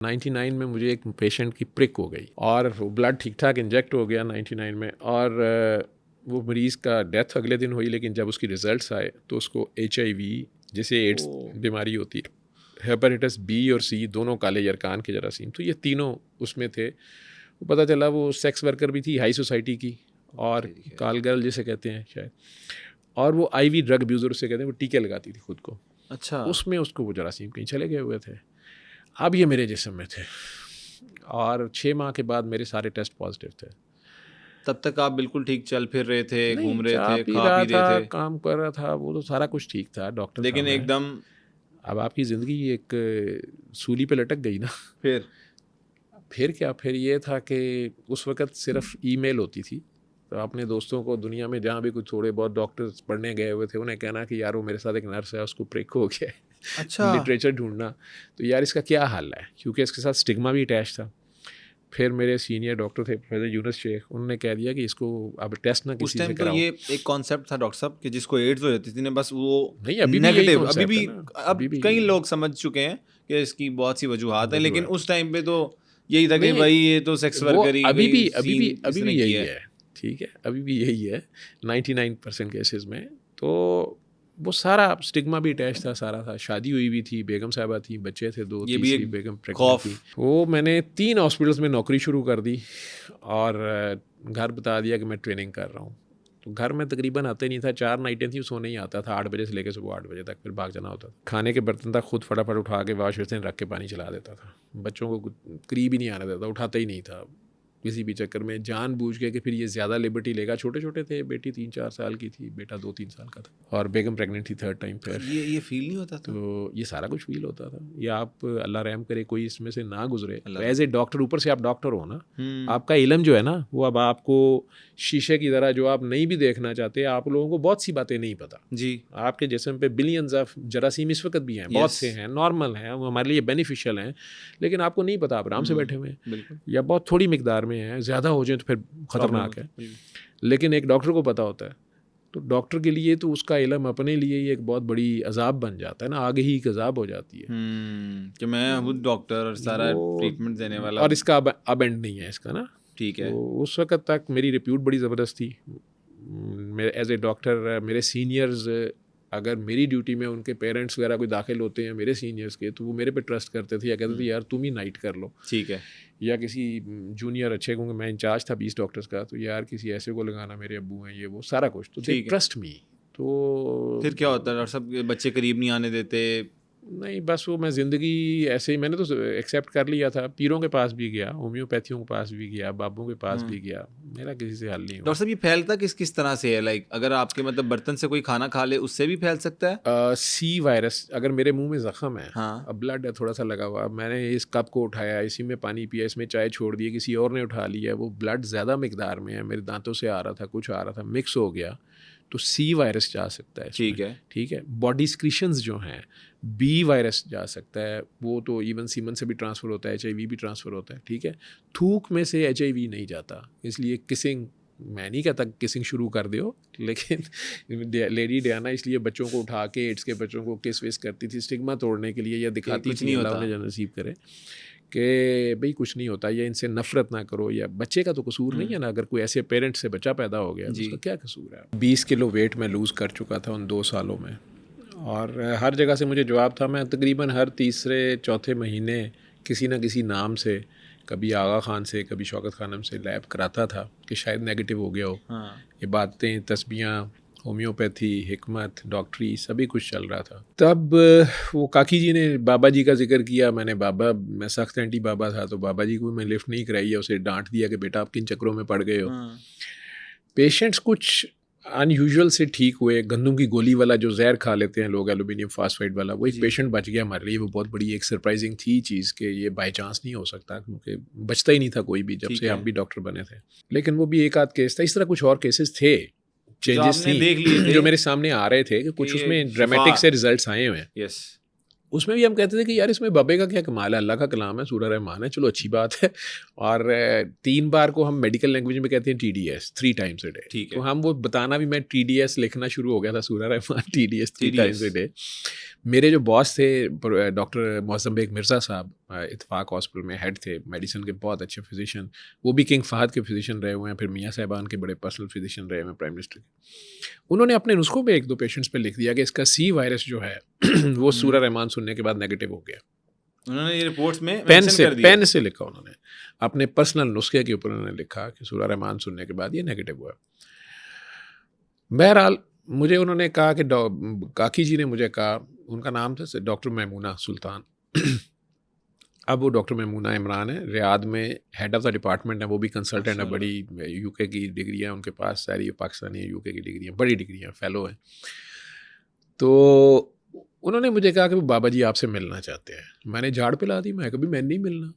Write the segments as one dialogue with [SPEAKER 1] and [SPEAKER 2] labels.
[SPEAKER 1] 99 में मुझे एक पेशेंट की प्रिक हो गई और ब्लड ठीक ठाक इंजेक्ट हो गया 99 में, और वो मरीज़ का डेथ अगले दिन हुई, लेकिन जब उसकी रिज़ल्ट्स आए तो उसको HIV जैसे एड्स बीमारी होती है, हेपेटाइटिस B और C दोनों काले यरकान के जरासीम, तो ये तीनों उसमें थे। वो पता चला वो सेक्स वर्कर भी थी हाई सोसाइटी की, और काल गर्ल जिसे कहते हैं शायद, और वो IV ड्रग अब्यूज़र से कहते हैं, वो टीके लगाती थी खुद को।
[SPEAKER 2] अच्छा,
[SPEAKER 1] उसमें उसको वो जरासीम कहीं चले गए हुए थे। अब ये मेरे जिस्म में थे और 6 माह के बाद मेरे सारे टेस्ट पॉजिटिव थे।
[SPEAKER 2] तब तक आप बिल्कुल ठीक चल फिर रहे थे, घूम रहे थे,
[SPEAKER 1] पी
[SPEAKER 2] खा
[SPEAKER 1] रहा
[SPEAKER 2] पी रहे
[SPEAKER 1] था,
[SPEAKER 2] थे,
[SPEAKER 1] काम कर रहा था, वो तो सारा कुछ ठीक था, डॉक्टर
[SPEAKER 2] लेकिन
[SPEAKER 1] था मैं।
[SPEAKER 2] एकदम
[SPEAKER 1] अब आपकी ज़िंदगी एक सूली पे लटक गई ना। फिर क्या, फिर ये था कि उस वक़्त सिर्फ ईमेल होती थी, तो अपने दोस्तों को दुनिया में जहाँ भी कुछ थोड़े बहुत डॉक्टर्स पढ़ने गए हुए थे उन्हें कहना कि यार वो मेरे साथ एक नर्स है, उसको प्रिक हो गया है।
[SPEAKER 2] अच्छा,
[SPEAKER 1] लिटरेचर ढूंढना, तो यार इसका क्या हल है, क्योंकि इसके साथ स्टिग्मा भी अटैच था। फिर मेरे सीनियर डॉक्टर थे प्रोफेसर यूनुस शेख, उन्होंने कह दिया कि इसको अब टेस्ट ना
[SPEAKER 2] उस
[SPEAKER 1] किसी से
[SPEAKER 2] टाइम तो
[SPEAKER 1] कराओ।
[SPEAKER 2] ये एक कॉन्सेप्ट था डॉक्टर साहब कि जिसको एड्स हो जाती थी ना, बस वो
[SPEAKER 1] नहीं, अभी भी यही
[SPEAKER 2] नेगेटिव, अभी
[SPEAKER 1] कॉन्सेप्ट
[SPEAKER 2] भी
[SPEAKER 1] है ना,
[SPEAKER 2] अब
[SPEAKER 1] अभी भी
[SPEAKER 2] कई
[SPEAKER 1] यही है।
[SPEAKER 2] लोग समझ चुके हैं कि इसकी बहुत सी वजूहात हैं, लेकिन
[SPEAKER 1] वजूहत
[SPEAKER 2] उस टाइम पे तो यही था कि
[SPEAKER 1] नहीं,
[SPEAKER 2] भाई ये तो सेक्स
[SPEAKER 1] वो
[SPEAKER 2] वर्कर ही
[SPEAKER 1] अभी
[SPEAKER 2] कोई
[SPEAKER 1] भी
[SPEAKER 2] सीन इसने
[SPEAKER 1] यही
[SPEAKER 2] किया है।
[SPEAKER 1] है। ठीक है, अभी भी यही है 99% केसेस में। तो वो सारा स्टिग्मा भी अटैच था, सारा था। शादी हुई भी थी, बेगम साहबा थी, बच्चे थे 2,
[SPEAKER 2] ये भी
[SPEAKER 1] तीसरी
[SPEAKER 2] एक
[SPEAKER 1] बेगम प्रेग्नेंट
[SPEAKER 2] खौफ।
[SPEAKER 1] थी। वो मैंने 3 हॉस्पिटल्स में नौकरी शुरू कर दी और घर बता दिया कि मैं ट्रेनिंग कर रहा हूँ। तो घर में तकरीबन आते नहीं था, 4 नाइटें थी, सोने ही आता था 8 बजे से लेकर सुबह 8 बजे तक, फिर भाग जाना होता था। खाने के बर्तन तक खुद फटाफट उठा के वाश बेसिन रख के पानी चला देता था। बच्चों को करीब ही नहीं आने देता, उठाता ही नहीं था किसी भी चक्कर में, जानबूझ के कि फिर ये ज़्यादा लिबर्टी लेगा। छोटे छोटे थे, बेटी 3-4 साल की थी, बेटा 2-3 साल का था, और बेगम प्रेग्नेंट थी 3rd टाइम फिर।
[SPEAKER 2] ये फील नहीं होता था?
[SPEAKER 1] तो ये सारा कुछ फील होता था। ये आप अल्लाह रहम करे कोई इसमें से ना गुजरे। तो
[SPEAKER 2] अल्लाह
[SPEAKER 1] एज ए डॉक्टर, ऊपर से आप डॉक्टर हो ना, आपका इल्म जो है ना वो अब आपको शीशे की तरह जो आप नहीं भी देखना चाहते, आप लोगों को बहुत सी बातें नहीं पता।
[SPEAKER 2] जी,
[SPEAKER 1] आपके जिस्म पे बिलियंस ऑफ जरासीम इस वक्त भी हैं, बहुत से हैं, नॉर्मल हैं, वो हमारे लिए बेनिफिशियल हैं, लेकिन आपको नहीं पता, आप आराम से बैठे हुए हैं,
[SPEAKER 2] बिल्कुल
[SPEAKER 1] या बहुत थोड़ी मिकदार में हैं, ज़्यादा हो जाए तो फिर ख़तरनाक है। लेकिन एक डॉक्टर को पता होता है। तो डॉक्टर के लिए तो उसका इल्म अपने लिए ही एक बहुत बड़ी अजाब बन जाता है ना, आगे ही एक अजाब हो जाती है
[SPEAKER 2] कि मैं हूँ डॉक्टर और सारा ट्रीटमेंट देने वाला,
[SPEAKER 1] और इसका अब एंड नहीं है इसका ना।
[SPEAKER 2] ठीक है।
[SPEAKER 1] तो उस वक्त तक मेरी रिप्यूट बड़ी ज़बरदस्त थी। मेरे एज ए डॉक्टर, मेरे सीनियर्स, अगर मेरी ड्यूटी में उनके पेरेंट्स वगैरह कोई दाखिल होते हैं मेरे सीनियर्स के, तो वो मेरे पे ट्रस्ट करते थे, या कहते थे यार तुम ही नाइट कर लो,
[SPEAKER 2] ठीक है।
[SPEAKER 1] या किसी जूनियर अच्छे, क्योंकि मैं इंचार्ज था 20 डॉक्टर्स का, तो यार किसी ऐसे को लगाना, मेरे अब्बू हैं, ये वो सारा कुछ, तो दे ट्रस्ट मी। तो
[SPEAKER 2] फिर क्या होता है डॉक्टर साहब, बच्चे करीब नहीं आने देते?
[SPEAKER 1] नहीं, बस वो मैं ज़िंदगी ऐसे ही मैंने तो एक्सेप्ट कर लिया था। पीरों के पास भी गया, होम्योपैथियों के पास भी गया, बाबों के पास भी गया, मेरा किसी से हल नहीं हुआ।
[SPEAKER 2] डॉक्टर साहब ये फैलता किस किस तरह से है? लाइक अगर आपके मतलब बर्तन से कोई खाना खा ले उससे भी फैल सकता है?
[SPEAKER 1] सी वायरस, अगर मेरे मुंह में ज़ख़म है,
[SPEAKER 2] हाँ।
[SPEAKER 1] अब ब्लड है थोड़ा सा लगा हुआ, मैंने इस कप को उठाया, इसी में पानी पिया, इसमें चाय छोड़ दी, किसी और ने उठा लिया, वो ब्लड ज़्यादा मिकदार में है, मेरे दांतों से आ रहा था, कुछ आ रहा था, मिक्स हो गया, तो सी वायरस जा सकता है।
[SPEAKER 2] ठीक है,
[SPEAKER 1] ठीक है। बॉडी स्क्रीशंस जो हैं, बी वायरस जा सकता है, वो तो इवन सीमन से भी ट्रांसफ़र होता है, HIV भी ट्रांसफ़र होता है। ठीक है। थूक में से HIV नहीं जाता, इसलिए किसिंग, मैं नहीं कहता किसिंग शुरू कर दो, लेकिन लेडी डियाना इसलिए बच्चों को उठा के एड्स के बच्चों को किस विस करती थी, स्टिग्मा तोड़ने के लिए, या दिखाती थी, अल्लाह उन्हें नसीब करे कि भाई कुछ नहीं होता, या इनसे नफरत ना करो, या बच्चे का तो कसूर नहीं है ना, अगर कोई ऐसे पेरेंट्स से बच्चा पैदा हो गया तो उसका क्या कसूर है। 20 किलो वेट मैं लूज़ कर चुका था उन 2 सालों में, और हर जगह से मुझे जवाब था। मैं तकरीबन हर तीसरे चौथे महीने किसी न किसी नाम से, कभी आगा खान से, कभी शौकत खानम से लैब कराता था कि शायद नेगेटिव हो गया हो। ये बातें, तस्बियाँ, होम्योपैथी, हिकमत, डॉक्टरी, सभी कुछ चल रहा था। तब वो काकी जी ने बाबा जी का जिक्र किया, मैं सख्त एंटी बाबा था, तो बाबा जी को मैं लिफ्ट नहीं कराई है, उसे डांट दिया कि बेटा आप किन चक्रों में पड़ गए हो। पेशेंट्स कुछ अनयूजुअल से ठीक हुए। गंदम की गोली वाला जो जहर खा लेते हैं लोग, एल्यूमिनियम फास्फाइड वाला, वो एक पेशेंट बच गया हमारे लिए। वो बहुत बड़ी एक सरप्राइजिंग थी चीज़ कि ये बाई चांस नहीं हो सकता, क्योंकि बचता ही नहीं था कोई भी जब से हम भी डॉक्टर बने थे। लेकिन वो भी एक आध केस था। इस तरह कुछ और केसेस थे, चेंजेस थी जो मेरे सामने आ रहे थे कि कुछ उसमें ड्रामेटिक से रिजल्ट्स आए हुए हैं। उसमें भी हम कहते थे कि यार इसमें बाबे का क्या कमाल है, अल्लाह का कलाम है, सूरह रहमान है, चलो अच्छी बात है। और 3 बार को हम मेडिकल लैंग्वेज में कहते हैं TDS, 3 टाइम्स ए डे। तो हम वो बताना भी, मैं TDS लिखना शुरू हो गया था, सूरह Rahman TDS 3 times a day. मेरे जो बॉस थे डॉक्टर मौसम बेग मिर्ज़ा साहब, इत्तेफाक हॉस्पिटल में हेड थे, मेडिसिन के बहुत अच्छे फिजिशियन, वो भी किंग फहद के फिजिशियन रहे हुए हैं, फिर मियाँ साहिबान के बड़े पर्सनल फिजिशियन रहे हुए हैं प्राइम मिनिस्टर के। उन्होंने अपने नुस्खों पे 1-2 पेशेंट्स पे लिख दिया कि इसका सी वायरस जो है वो सूरा रहमान सुनने के बाद नेगेटिव हो गया।
[SPEAKER 2] उन्होंने ये रिपोर्ट्स में मेंशन कर दिया।
[SPEAKER 1] पेन से लिखा उन्होंने, अपने पर्सनल नुस्खे के ऊपर उन्होंने लिखा कि सूरा रहमान सुनने के बाद ये नेगेटिव हुआ। बहरहाल मुझे उन्होंने कहा कि काकी जी ने मुझे कहा, उनका नाम था डॉक्टर मैमूना सुल्तान अब वो डॉक्टर मैमूना इमरान है, रियाद में हेड ऑफ़ द डिपार्टमेंट है, वो भी कंसल्टेंट है, बड़ी यूके की डिग्री है उनके पास, सारी पाकिस्तानी यूके की डिग्री है, बड़ी डिग्री है, फेलो है। तो उन्होंने मुझे कहा कि वो बाबा जी आपसे मिलना चाहते हैं। मैंने झाड़ पिला दी, मैं कभी मैं नहीं मिलना,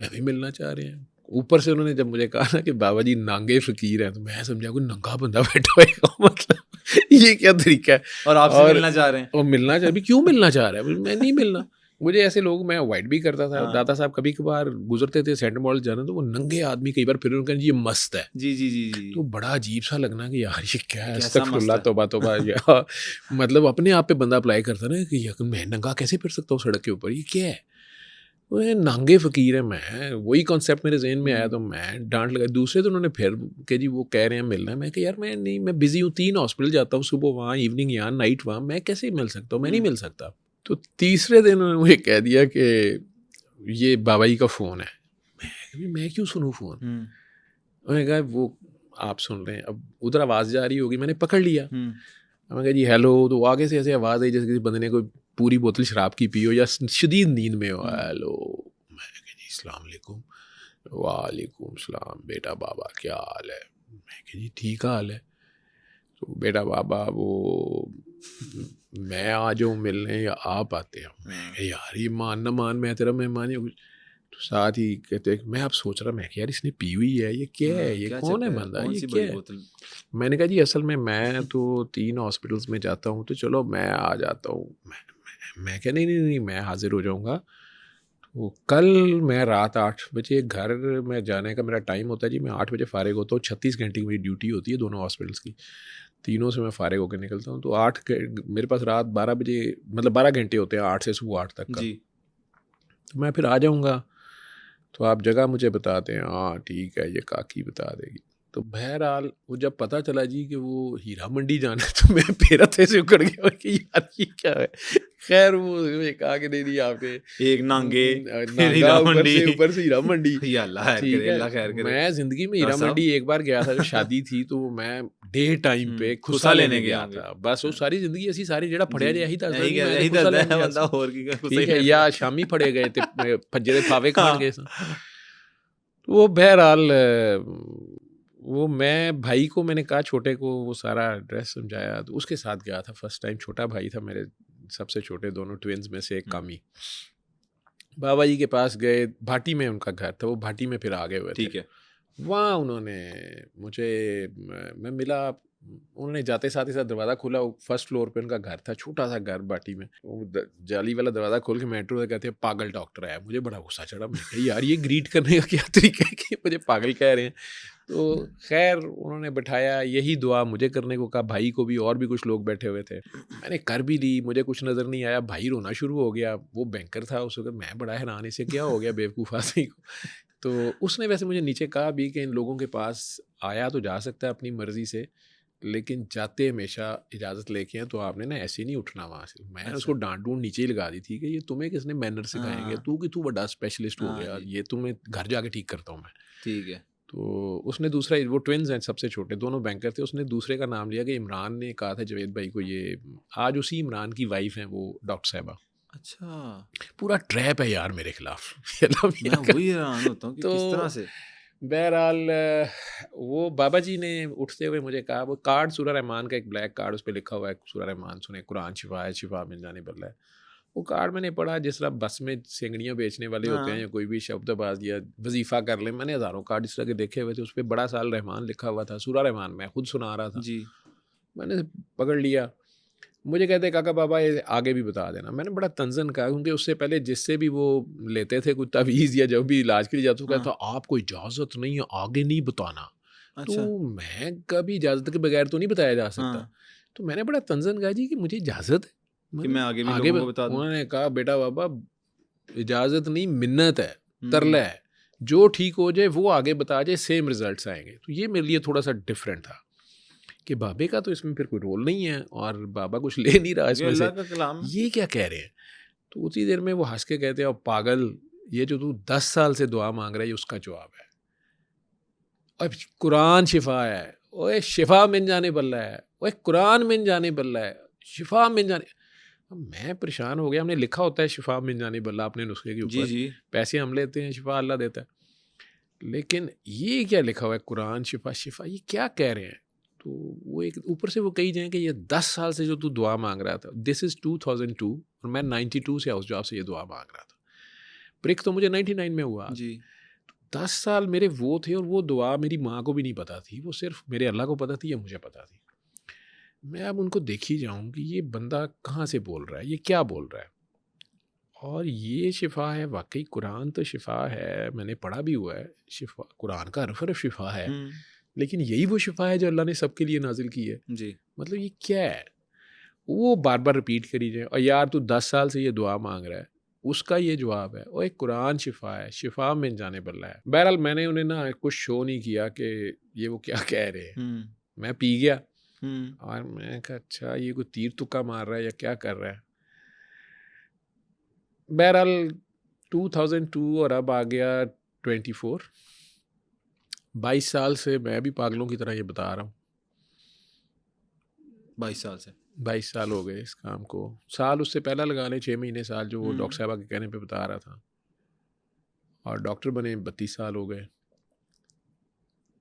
[SPEAKER 1] मैं भी मिलना चाह रहे हैं। ऊपर से उन्होंने जब मुझे कहा ना कि बाबा जी नांगे फ़कीर हैं, तो मैं समझा कोई नंगा बंदा बैठा होगा, मतलब ये क्या तरीका है।
[SPEAKER 2] और आपसे मिलना चाह रहे हैं,
[SPEAKER 1] और मिलना चाह, क्यों मिलना चाह रहा है, मैं नहीं मिलना। मुझे ऐसे लोग, मैं अवॉइड भी करता था। दादा साहब कभी कभार गुजरते थे सेंटर मॉल जाना, तो वो नंगे आदमी कई बार फिर उनका ये मस्त है,
[SPEAKER 2] जी जी जी जी,
[SPEAKER 1] तो बड़ा अजीब सा लगना कि यार ये क्या है, अस्तगफुरुल्लाह तौबा तौबा या मतलब अपने आप पे बंदा अप्लाई करता ना कि मैं नंगा कैसे फिर सकता हूँ सड़क के ऊपर, ये क्या है, वो नांगे फ़कीर है। मैं वही कॉन्सेप्ट मेरे जहन में आया, तो मैं डांट लगा। दूसरे तो उन्होंने फिर कि जी वो कह रहे हैं मिलना है, मैं कि यार मैं नहीं, मैं बिज़ी हूँ, 3 हॉस्पिटल जाता हूँ, सुबह वहाँ, इवनिंग यहाँ, नाइट वहाँ, मैं कैसे मिल सकता हूँ, मैं नहीं मिल सकता। तो तीसरे दिन उन्होंने मुझे कह दिया कि ये बाबा जी का फ़ोन है। मैं क्यों सुनूँ फ़ोन? उन्होंने कहा वो आप सुन रहे हैं। अब उधर आवाज़ जा रही होगी, मैंने पकड़ लिया। मैं कहा जी हेलो, तो आगे से ऐसे आवाज़ आई जैसे किसी बंदे ने कोई पूरी बोतल शराब की पी हो या शदीद नींद में हो। हेलो, मैं कहा जी अस्सलाम वालेकुम। वालेकुम सलाम, बेटा बाबा क्या हाल है? मैं कहा जी ठीक हाल है। तो बेटा बाबा वो मैं आ जाऊँ मिलने या आप आते हैं? मैं कहा यार ये मान ना मान, मैं तेरा मेहमान ही। तो साथ ही कहते मैं आप सोच रहा, मैं यार इसने पी हुई है, ये क्या है, ये कौन है बंदा, ये क्या है? मैंने कहा जी असल में मैं तो 3 हॉस्पिटल्स में जाता हूँ, तो चलो मैं आ जाता हूँ। मैं कहा नहीं, मैं हाजिर हो जाऊँगा। तो कल मैं रात 8 बजे घर में जाने का मेरा टाइम होता है जी, मैं 8 बजे फ़ारिग होता हूँ। 36 घंटे की मेरी ड्यूटी होती है दोनों हॉस्पिटल्स की, तीनों से मैं फ़ारिग होकर निकलता हूँ। तो 8 मेरे पास रात 12 बजे, मतलब 12 घंटे होते हैं 8 से सुबह 8 तक का। तो मैं फिर आ जाऊँगा, तो आप जगह मुझे बता दें। हाँ ठीक है, ये काकी बता देगी। तो बहरहाल वो जब पता चला जी कि वो हीरा मंडी जाना है, तो मैं फिर हथे से उकड़ गया कि यार ये क्या है। खैर वो कहा कि नहीं आपने
[SPEAKER 2] एक नांगे
[SPEAKER 1] नांगा ऊपर से हीरा मंडी।
[SPEAKER 2] ठीक है,
[SPEAKER 1] मैं जिंदगी में हीरा मंडी एक बार गया था, जब शादी थी, तो मैं डे टाइम पे खुसा लेने गया था। बस वो सारी जिंदगी ऐसी सारी जेड़ा फड़िया जाए यही दसदा नहीं, मैं खुसा लेने गया था। ठीक है, या शामी फड़े गए थे फज्जे दे फावे खान गए। वो बहरहाल वो मैं भाई को मैंने कहा, छोटे को, वो सारा एड्रेस समझाया, तो उसके साथ गया था फर्स्ट टाइम। छोटा भाई था मेरे सबसे छोटे, दोनों ट्विंस में से एक कामी। बाबा जी के पास गए, भाटी में उनका घर था, वो भाटी में फिर आ गए हुए थे।
[SPEAKER 2] ठीक है,
[SPEAKER 1] वहाँ उन्होंने मुझे, मैं मिला, उन्होंने जाते साथ ही साथ दरवाज़ा खोला। फर्स्ट फ्लोर पे उनका घर था, छोटा सा घर भाटी में। वो जाली वाला दरवाज़ा खोल के मेट्रो से कहते हैं पागल डॉक्टर आया। मुझे बड़ा गुस्सा चढ़ा, मैं कहा यार ये ग्रीट करने का क्या तरीका है कि मुझे पागल कह रहे हैं। तो खैर उन्होंने बैठाया, यही दुआ मुझे करने को कहा, भाई को भी, और भी कुछ लोग बैठे हुए थे। मैंने कर भी ली, मुझे कुछ नज़र नहीं आया। भाई रोना शुरू हो गया, वो बैंकर था उस वक्त। मैं बड़ा हैरान, इसे क्या हो गया बेवकूफ़ आदमी को। तो उसने वैसे मुझे नीचे कहा भी कि इन लोगों के पास आया तो जा सकता है अपनी मर्ज़ी से, लेकिन जाते हमेशा इजाज़त लेके हैं, तो आपने ना ऐसे नहीं उठना वहाँ से। मैंने उसको डांट डूंट नीचे ही लगा दी थी कि ये तुम्हें किसने मैनर सिखाएंगे, तू कि तू बड़ा स्पेशलिस्ट हो गया, ये तुम्हें घर जाके ठीक करता हूँ मैं।
[SPEAKER 2] ठीक है।
[SPEAKER 1] तो उसने दूसरा, वो ट्विन्स हैं सबसे छोटे, दोनों बैंकर थे, उसने दूसरे का नाम लिया कि इमरान ने कहा था जावेद भाई को, ये आज उसी इमरान की वाइफ हैं वो डॉक्टर साहिबा।
[SPEAKER 2] अच्छा,
[SPEAKER 1] पूरा ट्रैप है यार मेरे खिलाफ।
[SPEAKER 2] मैं वही हैरान होता हूँ कि किस तरह से।
[SPEAKER 1] बहरहाल वो बाबा जी ने उठते हुए मुझे कहा, वो कार्ड सूरा रहमान का एक ब्लैक कार्ड, उस पर लिखा हुआ है सूरा रहमान सुने, कुरान शिफा है, शिफा मिल जाने बल्ला है। वो कार्ड मैंने पढ़ा, जिस तरह बस में सिंगड़ियाँ बेचने वाले होते हैं या कोई भी शब्दबाज या वजीफ़ा कर ले, मैंने हज़ारों कार्ड इस तरह के देखे हुए थे। उस पर बड़ा साल रहमान लिखा हुआ था, सूरा रहमान, मैं खुद सुना रहा था
[SPEAKER 2] जी।
[SPEAKER 1] मैंने पकड़ लिया। मुझे कहते काका बाबा ये आगे भी बता देना। मैंने बड़ा तंजन कहा, क्योंकि उससे पहले जिससे भी वो लेते थे कुछ तवीज़ या जब भी इलाज के लिए जाता, तो कहता आपको इजाज़त नहीं है, आगे नहीं बताना।
[SPEAKER 2] अच्छा।
[SPEAKER 1] तो मैं कभी इजाज़त के बगैर तो नहीं बताया जा सकता। तो मैंने बड़ा तंजन कहा जी कि मुझे इजाज़त है
[SPEAKER 2] कि मैं आगे भी लोगों को बता दूं।
[SPEAKER 1] उन्होंने कहा बेटा बाबा इजाज़त नहीं, मिन्नत है,
[SPEAKER 2] हम्म,
[SPEAKER 1] तरला है। जो ठीक हो जाए वो आगे बता जाए, सेम रिजल्ट्स आएंगे। तो ये मेरे लिए थोड़ा सा डिफरेंट था कि बाबे का तो इसमें फिर कोई रोल नहीं है और बाबा कुछ ले नहीं रहा
[SPEAKER 2] ये
[SPEAKER 1] इसमें
[SPEAKER 2] अल्लाह
[SPEAKER 1] से,
[SPEAKER 2] का कलाम है।
[SPEAKER 1] ये क्या कह रहे हैं। तो उसी देर में वो हंस के कहते हैं, और पागल, ये जो तू 10 साल से दुआ मांग रहा है ये उसका जवाब है। अब कुरान शिफा है, ओए शिफा मिल जाने बल्ला है, ओए कुरान मिल जाने बल्ला है, शिफा मिल जाने। अब मैं परेशान हो गया, हमने लिखा होता है शिफा मिल जाने बल्ला अपने नुस्खे के
[SPEAKER 2] जी
[SPEAKER 1] ऊपर,
[SPEAKER 2] जी।
[SPEAKER 1] पैसे हम लेते हैं, शिफा अल्लाह देता है, लेकिन ये क्या लिखा हुआ है कुरान शिफा शिफा, ये क्या कह रहे हैं। तो वो एक ऊपर से वो कही जाए कि ये 10 साल से जो तू दुआ मांग रहा था, दिस इज़ 2002 और मैं 92 से हाउस जॉब से ये दुआ मांग रहा था। ब्रेक तो मुझे 99 में हुआ।
[SPEAKER 2] जी
[SPEAKER 1] 10 साल मेरे वो थे और वो दुआ मेरी माँ को भी नहीं पता थी, वो सिर्फ मेरे अल्लाह को पता थी या मुझे पता थी। मैं अब उनको देख ही जाऊँ कि ये बंदा कहाँ से बोल रहा है, ये क्या बोल रहा है। और ये शिफा है, वाकई कुरान तो शिफा है, मैंने पढ़ा भी हुआ है, शिफा कुरान का हरफ शिफा है, लेकिन यही वो शिफा है जो अल्लाह ने सबके लिए नाजिल की है।
[SPEAKER 2] जी।
[SPEAKER 1] मतलब ये क्या है। वो बार बार रिपीट करी जाए, और यार तू 10 साल से ये दुआ मांग रहा है, उसका ये जवाब है, और एक कुरान शिफा है, शिफा मिल जाने बल्ला है। बहरहाल मैंने उन्हें ना कुछ शो नहीं किया कि ये वो क्या कह रहे हैं। मैं पी गया और मैं कहा अच्छा ये कोई तीर तुक्का मार रहा है या क्या कर रहा है। बहरहाल 2002 और अब आ गया 24, 22 साल से मैं भी पागलों की तरह ये बता रहा हूँ।
[SPEAKER 2] 22 साल से
[SPEAKER 1] 22 साल हो गए इस काम को, साल उससे पहला लगा लें, 6 महीने साल, जो वो डॉक्टर साहबा के कहने पे बता रहा था, और डॉक्टर बने 32 साल हो गए।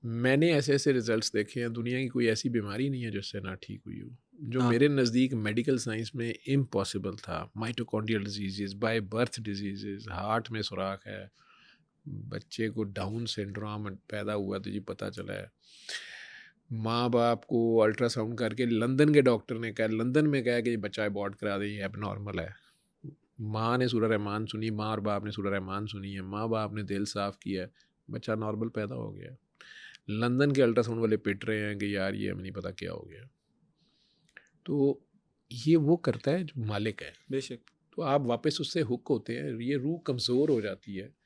[SPEAKER 1] मैंने ऐसे ऐसे रिजल्ट्स देखे हैं, दुनिया की कोई ऐसी बीमारी नहीं है जिससे ना ठीक हुई हो, जो
[SPEAKER 2] हाँ।
[SPEAKER 1] मेरे नज़दीक मेडिकल साइंस में इम्पॉसिबल था। Mitochondrial disease, by birth disease, heart में सुराख है, बच्चे को डाउन सिंड्रोम पैदा हुआ तो जी पता चला है, माँ बाप को अल्ट्रासाउंड करके लंदन के डॉक्टर ने कहा, लंदन में कहा कि ये बच्चा अबॉर्ट करा दें, ये एबनॉर्मल है। माँ ने सूरह रहमान सुनी, माँ और बाप ने सूरह रहमान सुनी है, माँ बाप ने दिल साफ़ किया है, बच्चा नॉर्मल पैदा हो गया। लंदन के अल्ट्रासाउंड वाले पिट रहे हैं कि यार ये हमें नहीं पता क्या हो गया। तो ये वो करता है जो मालिक है।
[SPEAKER 2] बेशक।
[SPEAKER 1] तो आप वापस उससे हुक होते हैं, ये रूह कमज़ोर हो जाती है।